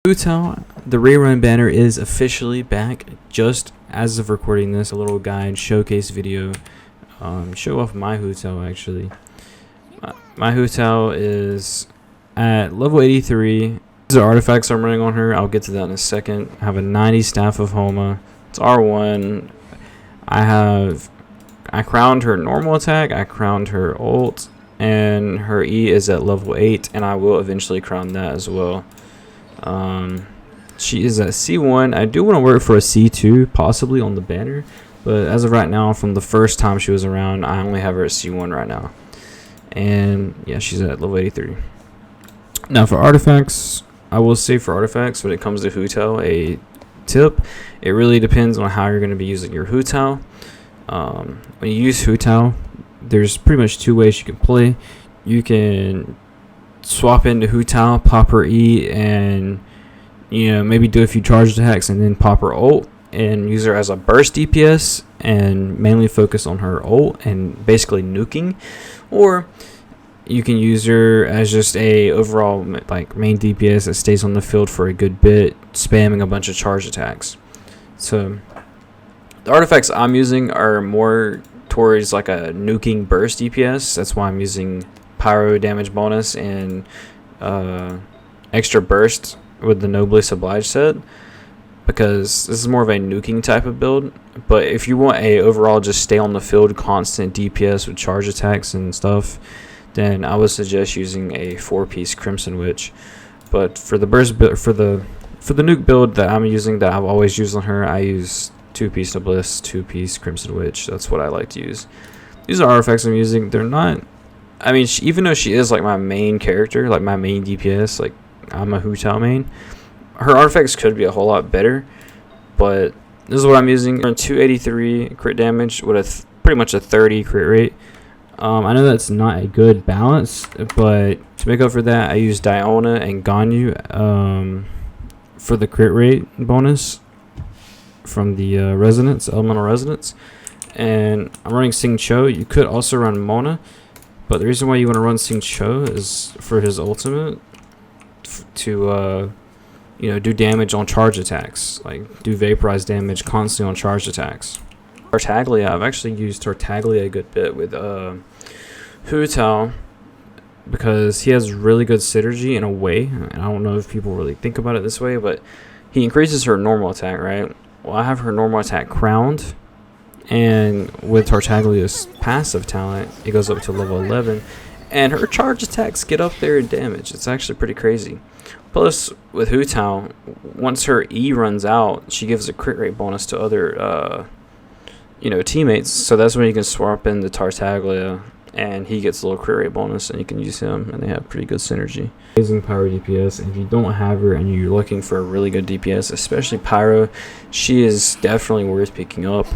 Hu Tao, the rerun banner is officially back. Just as of recording this, a little guide showcase video, show off my Hu Tao actually. My Hu Tao is at level 83. These are artifacts I'm running on her. I'll get to that in a second. I have a 90 staff of Homa. It's R1. I crowned her normal attack. I crowned her ult, and her E is at level 8, and I will eventually crown that as well. She is at C1. I do want to work for a C2 possibly on the banner, but as of right now, from the first time she was around, I only have her at C1 right now. And yeah, she's at level 83. Now for artifacts, I will say for artifacts, when it comes to Hu Tao, a tip, it really depends on how you're going to be using your Hu Tao. When you use Hu Tao, there's pretty much two ways you can play. You can swap into Hu Tao, pop her E, and maybe do a few charge attacks and then pop her ult and use her as a burst DPS and mainly focus on her ult and basically nuking. Or you can use her as just a overall like main DPS that stays on the field for a good bit, spamming a bunch of charge attacks. So the artifacts I'm using are more towards like a nuking burst DPS. That's why I'm using pyro damage bonus and extra burst with the Noblesse Oblige set, because this is more of a nuking type of build. But if you want a overall just stay on the field constant DPS with charge attacks and stuff, then I would suggest using a 4-piece Crimson Witch. But for the burst build, for the nuke build that I'm using, that I've always used on her, I use 2-piece Noblesse, 2-piece Crimson Witch. That's what I like to use. These are artifacts I'm using. They're not, I mean, even though she is like my main character, like my main DPS, like I'm a Hu Tao main, her artifacts could be a whole lot better. But this is what I'm using. 283 crit damage with a pretty much a 30 crit rate. I know that's not a good balance, but to make up for that, I use Diona and Ganyu for the crit rate bonus from the elemental resonance. And I'm running Sing Cho. You could also run Mona, but the reason why you want to run Sing Cho is for his ultimate to do damage on charge attacks, like do vaporized damage constantly on charge attacks. Tartaglia, I've actually used Tartaglia a good bit with Hu Tao because he has really good synergy in a way. And I don't know if people really think about it this way, but he increases her normal attack, right? Well, I have her normal attack crowned, and with Tartaglia's passive talent, it goes up to level 11, and her charge attacks get up there in damage. It's actually pretty crazy. Plus, with Hu Tao, once her E runs out, she gives a crit rate bonus to other teammates. So that's when you can swap in the Tartaglia, and he gets a little crit rate bonus, and you can use him, and they have pretty good synergy. Amazing Pyro DPS. If you don't have her and you're looking for a really good DPS, especially Pyro, she is definitely worth picking up.